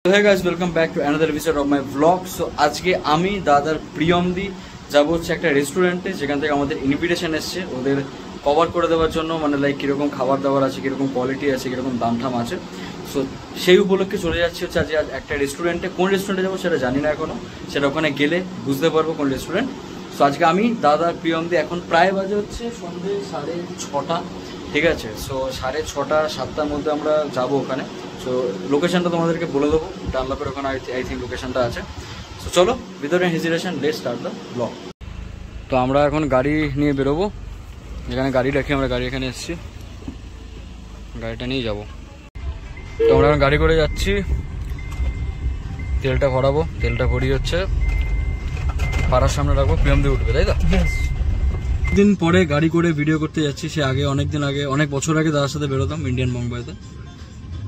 Hey guys, welcome back to another episode of my vlog. So আজকে আমি দাদার প্রিয়মদি যাব হচ্ছে একটা রেস্টুরেন্টে, যেখান থেকে আমাদের ইনভিটেশন এসছে ওদের কভার করে দেওয়ার জন্য, মানে লাইক কীরকম খাবার দাবার আছে, কীরকম কোয়ালিটি আছে, কীরকম দাম ঠাম আছে। সো সেই উপলক্ষে চলে যাচ্ছি হচ্ছে আজ একটা রেস্টুরেন্টে। কোন রেস্টুরেন্টে যাবো সেটা জানি না এখনও, সেটা ওখানে গেলে বুঝতে পারবো কোন রেস্টুরেন্ট। সো আজকে আমি দাদার প্রিয়মদি, এখন প্রায় বাজে হচ্ছে সন্ধ্যে 6:30, ঠিক আছে। সো 6:30 7টার মধ্যে আমরা যাবো ওখানে। সো লোকেশনটা তোমাদেরকে বলে দেবো, ডানলপের ওখানে আই থিঙ্ক লোকেশনটা আছে। সো চলো, ভিতরে hesitation, let's start the blog. তো আমরা এখন গাড়ি নিয়ে বেরোবো, যেখানে গাড়ি রাখি আমরা গাড়ি এখানে এসেছি, গাড়িটা নিয়ে যাবো। তো আমরা এখন গাড়ি করে যাচ্ছি, তেলটা ভরাবো, তেলটা ভরিয়ে হচ্ছে পাড়ার সামনে রাখবো, প্রিয়মদি উঠবে, তাই তো? দিন পরে গাড়ি করে ভিডিও করতে যাচ্ছি। সে আগে অনেক দিন আগে, অনেক বছর আগে দাদার সাথে বেরোতাম ইন্ডিয়ান মুম্বাইতে,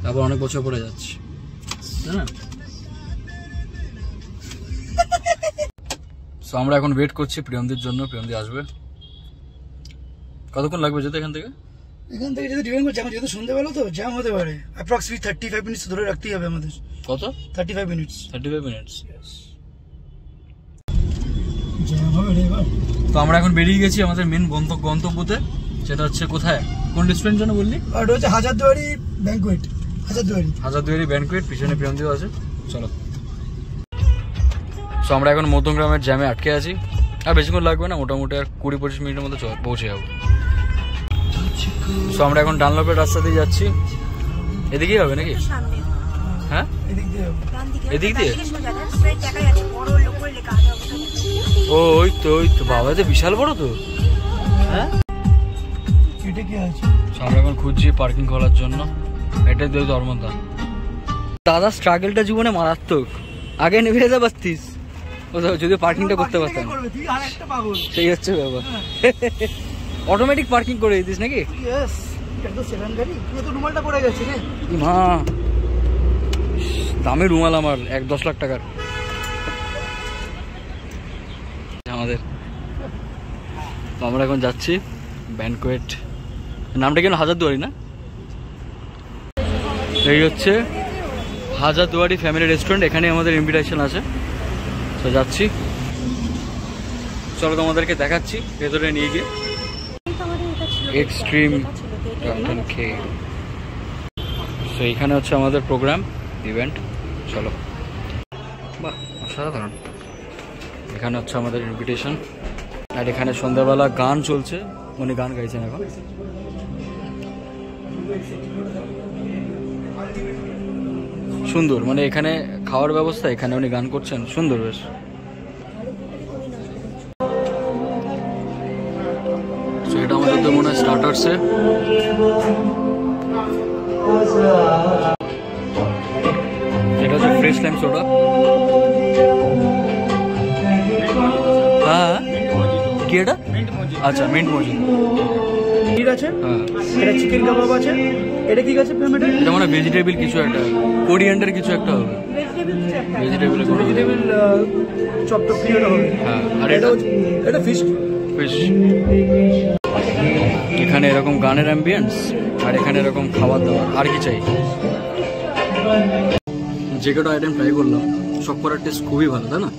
তারপর অনেক বছর পরে যাচ্ছি, তাই না? সো আমরা এখন ওয়েট করছি প্রিয়মদির জন্য, প্রিয়মদি আসবে। কতক্ষণ লাগবে যেতে এখান থেকে? এখান থেকে যদি ডিপেন্ড করছে, এখন যেহেতু সন্ধ্যেবেলা তো জ্যাম হতে পারে। অ্যাপ্রক্সিমেটলি 35 মিনিটস ধরে রাখতেই হবে আমাদের। কত? 35 মিনিটস। 35 মিনিটস। জ্যাম হবে রে এবার। তো আমরা এখন বেরিয়ে গেছি আমাদের মেন গন্তব্যতে, সেটা হচ্ছে কোথায়, কোন রেস্টুরেন্ট জন্য বললি? আর এটা হচ্ছে হাজারদুয়ারি ব্যাংকুয়েট। হাজারদুয়ারি ব্যাংকুয়েট, পিছনে প্রিয়মদিও আছে। চলো। সো আমরা এখন মধ্যমগ্রামের জ্যামে আটকে আছি, আর বেশিক্ষণ লাগবে না, মোটামুটি আর 20-25 মিনিটের মধ্যে পৌঁছে যাবো। সো আমরা এখন ডানলপের রাস্তা দিয়ে যাচ্ছি। এদিকেই হবে নাকি? হ্যাঁ, এদিক দিয়ে। ও ওই তো বাবা, তো বিশাল বড় তো। হ্যাঁ, এটা কি আছে? আমরা এখন খুঁজছি পার্কিং করার জন্য। এটাই তো ধর্মদা। দাদা স্ট্রাগলটা জীবনে মারাত্মক, আগে নেমে যেতে পারতিস, যদি পার্কিংটা করতে পারতাম। সেই হচ্ছে ব্যাপার, অটোমেটিক পার্কিং করে দিতিস নাকি? মা, দামি রুমাল আমার, 10 লাখ টাকার আমাদের। তো আমরা এখন যাচ্ছি ব্যাংকুয়েট, নামটা কেন হাজারদুয়ারি না? এই হচ্ছে হাজারদুয়ারি ফ্যামিলি রেস্টুরেন্ট, এখানে আমাদের ইনভিটেশন আছে। তো যাচ্ছি, চলো তোমাদেরকে দেখাচ্ছি ভেতরে নিয়ে গিয়ে। এক্সট্রিম তো এখানে হচ্ছে আমাদের প্রোগ্রাম ইভেন্ট। চলো, বাহ অসাধারণ। এখানে হচ্ছে আমাদের ইনভিটেশন, আর এখানে সন্ধ্যাবেলা গান চলছে, উনি গান গাইছেন এখন। সুন্দর, মানে এখানে খাওয়ার ব্যবস্থা, এখানে উনি গান করছেন, সুন্দর বেশ। এটা আমাদের তো মনে হয় স্টার্টার্সে। এটা হচ্ছে ফ্রেশ লাইম সোডা। হ্যাঁ, কি এটা? আচ্ছা, মিন্ট মজিতো। ঠিক আছে, হ্যাঁ। এটা চিকেন কাবাব আছে। এটা কি আছে পেমেন্ট? এটা মানে ভেজিটেবল কিছু একটা, কোরিয়ান্ডার কিছু একটা হবে। ভেজিটেবল চপ টপ কি হবে? হ্যাঁ। আর এটা ফিশ। এখানে এরকম গানের অ্যাম্বিয়েন্স, আর এখানে এরকম খাবার দাবার, আর কি চাই? যে কটা আইটেম ট্রাই করলাম, সব করার টেস্ট খুবই ভালো, তাই না?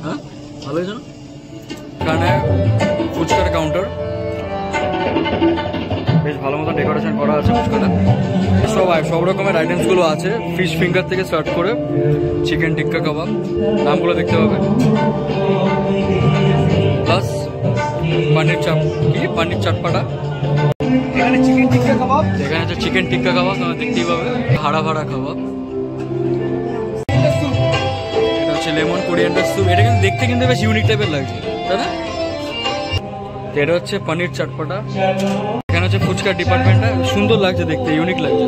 হ্যাঁ, ভালো হয়েছে না? এখানে ফুচকার কাউন্টার, বেশ ভালো মতো ডেকোরেশন করা আছে ফুচকাটা। সব রকমের আইটেমসগুলো আছে, ফিশ ফিঙ্গার থেকে স্টার্ট করে চিকেন টিক্কা কাবাব, নামগুলো দেখতে হবে। প্লাস পনির চাটপাটা। এখানে চিকেন টিক্কা কাবাব, এখানে হচ্ছে চিকেন টিক্কা কাবাব, তোমার দেখতেই পাবে, ভাড়া কাবাব। এটা হচ্ছে লেমন কোরিয়ান্ডার স্যুপ। এটা কিন্তু দেখতে কিন্তু বেশ ইউনিক টাইপের লাগছে, তাই না? এটা হচ্ছে পনির চাটপাটা। এখানে হচ্ছে ফুচকার ডিপার্টমেন্টটা, সুন্দর লাগছে দেখতে, ইউনিক লাগছে।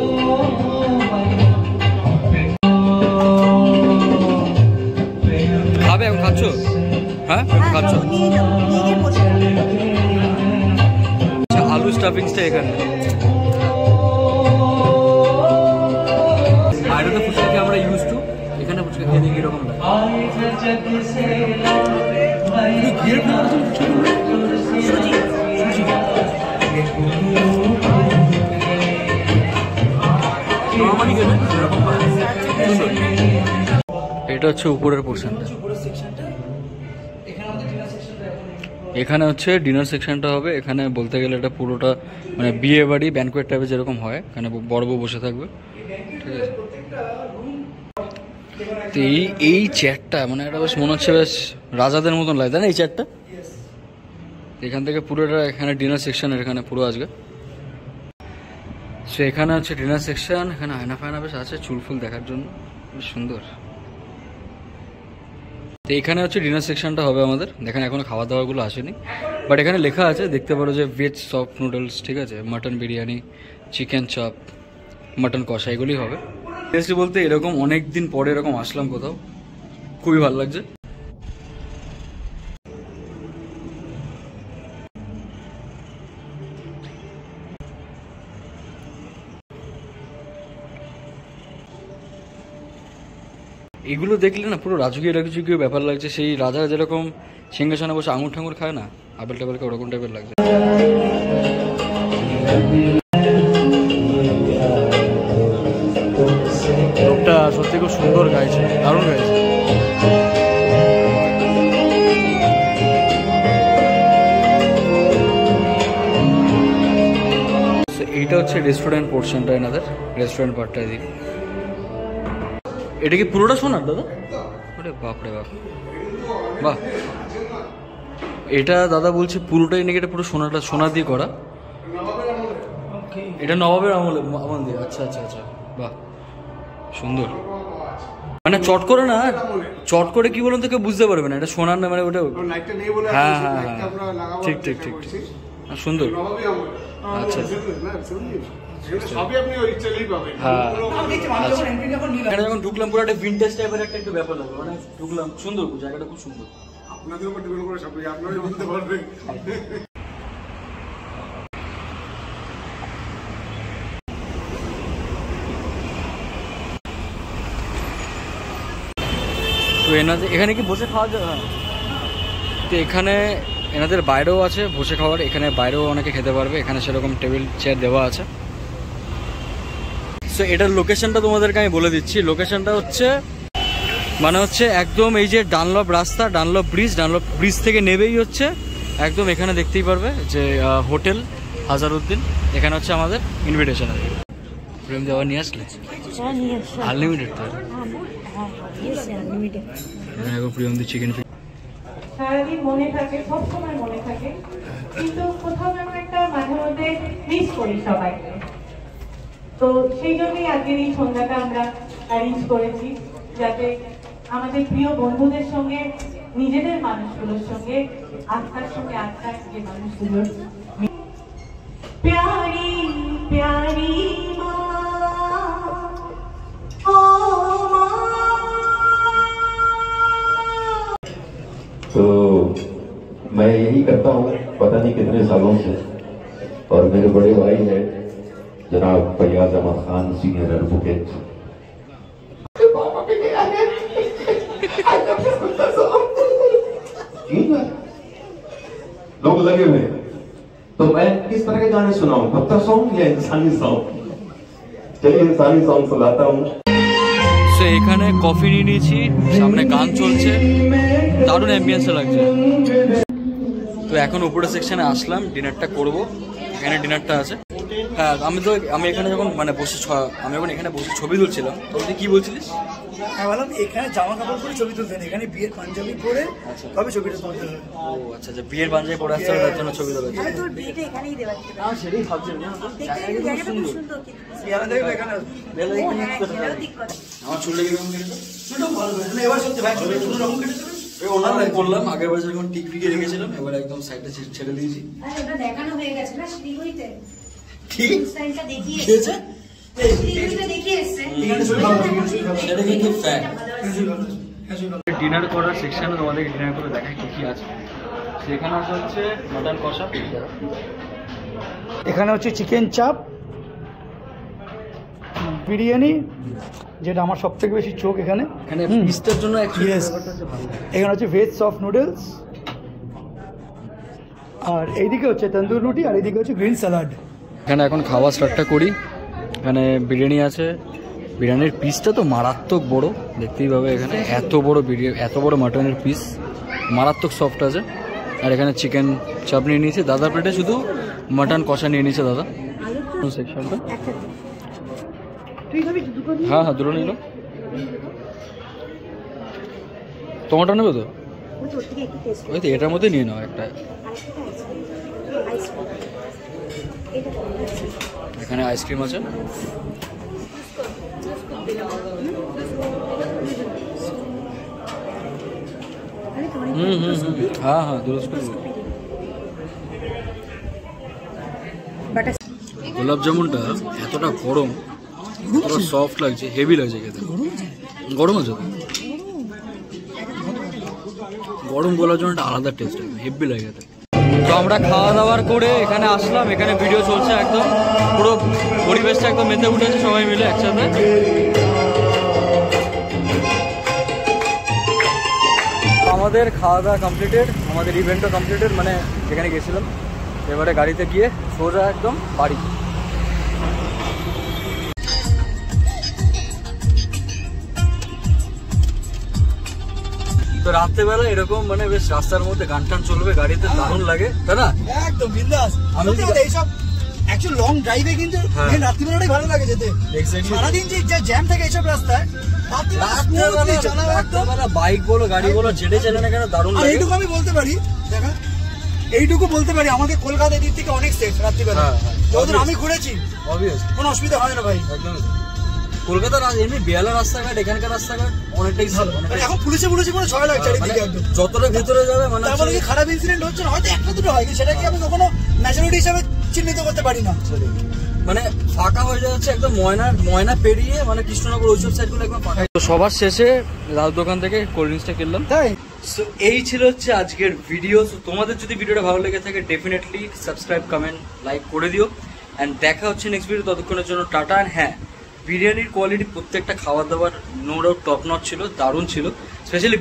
খাবে এখন? খাচ্ছ? হ্যাঁ, খাচ্ছ। আচ্ছা, আলু স্টাফিংসটা এখানে। আর এটা তো ফুচকাকে আমরা ইউজ টু, এখানে ফুচকা খেয়ে দেখি এরকম লাগে। নর্মালি গেলে এরকম এটা হচ্ছে উপরের পোর্শনটা, উপরের সেকশনটা। এখানে আমাদের ডিনার সেকশনটা এখানে হচ্ছে ডিনার সেকশনটা হবে। এখানে বলতে গেলে এটা পুরোটা মানে বিয়ে বাড়ি ব্যানকোয়েট টাইপের যেরকম হয়, এখানে বড় বউ বসে থাকবে, ঠিক আছে। তো এই চেয়ারটা মানে এটা বেশ মনে হচ্ছে বেশ রাজাদের মতন লাগে, তাই না এই চেয়ারটা? এখান থেকে পুরোটা এখানে ডিনার সেকশন, এখানে পুরো আসবে। সো এখানে হচ্ছে ডিনার সেকশন, এখানে আয়না ফায়না বেশ আছে চুল ফুল দেখার জন্য, বেশ সুন্দর। তো এখানে হচ্ছে ডিনার সেকশনটা হবে আমাদের। দেখেন এখনো খাওয়া দাওয়াগুলো আসেনি, বাট এখানে লেখা আছে, দেখতে পারো যে ভেজ সফট নুডলস, ঠিক আছে, mutton biryani, chicken chop, mutton কষা, এগুলোই হবে। টেস্টি বলতে এরকম অনেক দিন পরে এরকম আসলাম কোথাও, খুবই ভালো লাগছে। এগুলো দেখলে না পুরো রাজকীয় রাজকীয় ব্যাপার লাগছে, সেই রাজা যেরকম সিংহাসনে বসে আঙুর ঠাঙুর খায় না আবেল টাবেলকে, ওরকম টাইপের লাগছে। লোকটা সত্যি খুব সুন্দর গাইছে, দারুণ গাইছে। এইটা হচ্ছে রেস্টুরেন্ট পোর্শনটা, এনাদের রেস্টুরেন্ট পার্টটা এদিকে। এটা কি পুরোটা সোনার দাদা? ওরে বাপরে বাপ, বাহ। এটা দাদা বলছে পুরোটাই নাকি, এটা পুরো সোনাটা, সোনা দিয়ে করা। এটা নবাবের আমল দিয়ে। আচ্ছা আচ্ছা আচ্ছা, বাহ সুন্দর। মানে চট করে না, চট করে কি বলুন তো কেউ বুঝতে পারবে না এটা সোনার না, মানে ওটা। হ্যাঁ হ্যাঁ হ্যাঁ, ঠিক ঠিক ঠিক ঠিক, সুন্দর। আচ্ছা হ্যাঁ, এখানে যখন ঢুকলাম পুরো একটা ভিন্টেজ টাইপের একটা ব্যাপার লাগলো, মানে ঢুকলাম, সুন্দর জায়গাটা, খুব সুন্দর। আপনাদের উপর ডিপেন্ড করে সব, আপনারাই বলতে পারবেন। তো এনাদের এখানে কি বসে খাওয়া যায়? তো এখানে এনাদের বাইরেও আছে বসে খাওয়ার, এখানে বাইরেও অনেকে খেতে পারবে, এখানে সেরকম টেবিল চেয়ার দেওয়া আছে। সো এটার লোকেশনটা তোমাদেরকে আমি বলে দিচ্ছি। লোকেশনটা হচ্ছে মানে হচ্ছে একদম এই যে ডানলপ রাস্তা, ডানলপ ব্রিজ থেকে নেবেই হচ্ছে একদম এখানে দেখতেই পারবে যে হোটেল হাজারউদ্দিন, এখানে হচ্ছে আমাদের ইনভিটেশন আছে। প্রেম দেওয়া নিয়ে আসলে আনলিমিটেড, তো এখন প্রিয়মদি চিকেন সারাদিন মনে থাকে, সবসময় মনে থাকে, কিন্তু কোথাও যেন একটা মাঝে মধ্যে মিস করি সবাইকে। তো সেই জন্যই আজকের এই সন্ধ্যাটা আমরা অ্যারেঞ্জ করেছি, যাতে আমাদের প্রিয় বন্ধুদের সঙ্গে, নিজেদের মানুষগুলোর সঙ্গে, আত্মার সঙ্গে আত্মার যে মানুষগুলোর প্যারি প্যারি মা, ও মা। तो मैं यही करता हूँ पता नहीं कितने सालों से, और मेरे बड़े भाई हैं जनाब फैयाज अहमद खान, सीनियर एडवोकेट। लोग लगे हुए, तो मैं किस तरह के गाने सुनाऊं, भक्ता सॉन्ग या इंसानी सॉन्ग? चलिए इंसानी सॉन्ग सुनाता हूँ। সো এখানে কফি নিয়ে নিয়েছি, সামনে গান চলছে, দারুণ অ্যাম্বিয়েন্স লাগছে। তো এখন উপরের সেকশনে আসলাম, ডিনারটা করব, এখানে ডিনারটা আছে। হ্যাঁ আমি এখানে যখন মানে আমি যখন এখানে বসে ছবি তুলছিলাম, তখন তুই কি বলছিলিস? হ্যাঁ বললাম এখানে জামা কাপড় পরে ছবি তুলতে নেই, এখানে বিয়ের পাঞ্জাবি পরে তবে ছবিটা তুলতে হবে। ও আচ্ছা আচ্ছা, বিয়ের পাঞ্জাবি পরে আসতে হবে, তার জন্য ছবি তোলা হচ্ছে। তোর বিয়েটা এখানেই দেওয়া যেতে পারে। সেটাই ভাবছিলাম, জায়গাটা খুব সুন্দর কিন্তু। আমার চুলটা কিরকম কেটেছে? এবার সত্যি ভাই ছবি কোনো রকম কেটেছে ওনার করলাম, আগের বার যখন টিকটিকে রেখেছিলাম, এবার একদম সাইডটা ছেড়ে দিয়েছি। আরে ওটা দেখানো হয়ে গেছে না শ্রীহরিতে, ঠিক স্টাইলটা দেখিয়ে খেয়েছে? শ্রীহরিতে দেখিয়ে এসছে। এটা কিন্তু ফ্যাক্ট। ডিনার করার সেকশনে তোমাদেরকে ডিনার করে দেখাই কি কি আছে। সেখানে আছে হচ্ছে মাটন কষা, এখানে হচ্ছে চিকেন চাপ, বিরিয়ানি, যেটা আমার সব থেকে বেশি চোখ এখানে। এখানে পিসটার জন্য Yes. এখানে হচ্ছে ভেজ সফট নুডলস, আর এইদিকে হচ্ছে তন্দুর রুটি, আর এইদিকে হচ্ছে গ্রিন স্যালাড। এখানে এখন খাওয়া স্টার্টটা করি। এখানে বিরিয়ানি আছে, বিরিয়ানির পিসটা তো মারাত্মক বড়, দেখতেই পাবে এখানে এত বড় বিরিয়ানি, এত বড় মাটনের পিস, মারাত্মক সফট আছে। আর এখানে চিকেন চাপ নিয়ে নিয়েছে দাদা, প্লেটে শুধু মাটন কষা নিয়ে নিয়েছে দাদা। সেকশনটা হ্যাঁ হ্যাঁ দুটো নিল। টমেটো নেবে তো? ওই তো এটার মধ্যে নিয়ে নাও একটা। এখানে আইসক্রিম আছে। হ্যাঁ হ্যাঁ গোলাপ জামুনটা এতটা গরম, এতটা সফট লাগছে, হেভি লাগছে খেতে। গরম আছে তো? গরম গোলাপ জামুনটা আলাদা টেস্ট, হেভি লাগে খেতে। তো আমরা খাওয়া দাওয়ার করে এখানে আসলাম, এখানে ভিডিও চলছে, একদম পুরো পরিবেশটা একদম মেতে উঠেছে সবাই মিলে একসাথে। আমাদের খাওয়া দাওয়া কমপ্লিটেড, আমাদের ইভেন্টও কমপ্লিটেড, মানে যেখানে গেছিলাম। এবারে গাড়িতে গিয়ে সোজা একদম বাড়ি। তো রাত্রেবেলা এরকম মানে বেশ রাস্তার মধ্যে গান টান চলবে গাড়িতে, দারুণ লাগে তাই না? একদম বিন্দাস। এইসব অ্যাকচুয়ালি লং ড্রাইভে কিন্তু রাত্রিবেলাটাই ভালো লাগে যেতে। সারাদিন যে জ্যাম থাকে এইসব রাস্তায়, বাইক বলো গাড়ি বলো যেটা চলে না কেন দারুণ লাগে। এইটুকু আমি বলতে পারি, দেখা এইটুকু বলতে পারি আমাদের কলকাতা দিক থেকে অনেক সেফ রাত্রিবেলা। যতদিন আমি ঘুরেছি কোনো অসুবিধা হয় না ভাই। কলকাতার এমনি বেহালা রাস্তাঘাট, এখানকার রাস্তাঘাট অনেকটাই ভালো। এখন পুলিশে কোনো ছয় লাগছে চারিদিকে একদম। যতটা ভেতরে যাবে মানে তারপরে কি খারাপ ইনসিডেন্ট হচ্ছে না, হয়তো একটা দুটো হয়, সেটাকে আমি কখনো মেজরিটি হিসাবে চিহ্নিত করতে পারি না। মানে ফাঁকা হয়ে যাচ্ছে একদম, ময়না পেরিয়ে মানে কৃষ্ণনগর ওইসব সাইড গুলো একদম ফাঁকা। তো সবার শেষে দাদুর দোকান থেকে কোল্ড ড্রিঙ্কসটা কিনলাম। তাই সো এই ছিল হচ্ছে আজকের ভিডিও। সো তোমাদের যদি ভিডিওটা ভালো লেগে থাকে ডেফিনেটলি সাবস্ক্রাইব কমেন্ট লাইক করে দিও। অ্যান্ড দেখা হচ্ছে নেক্সট ভিডিও, ততক্ষণের জন্য টাটা। অ্যান্ড হ্যাঁ, বিরিয়ানির কোয়ালিটি প্রত্যেকটা খাবার দাবার নো ডাউট টপ নট ছিল, দারুণ ছিল। স্পেশালি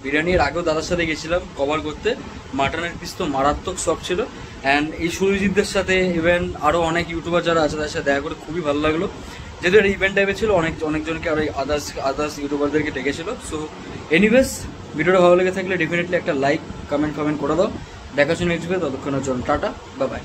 বিরিয়ানির আগেও দাদার সাথে গেছিলাম কভার করতে, মাটনের পিস তো মারাত্মক সফট ছিল। অ্যান্ড এই সুরজিৎদের সাথে ইভেন আরও অনেক ইউটিউবার যারা আছে তাদের সাথে দেখা করে খুবই ভালো লাগলো। যেহেতু এটা ইভেন্ট টাইপের ছিল, অনেকজনকে আর আদার্স ইউটিউবারদেরকে ডেকেছিল। সো এনিওয়েজ, ভিডিওটা ভালো লেগে থাকলে ডেফিনেটলি একটা লাইক কমেন্ট করে দাও। দেখার জন্য নেক্সট ভিডিও, ততক্ষণের জন্য টাটা, বাই বাই।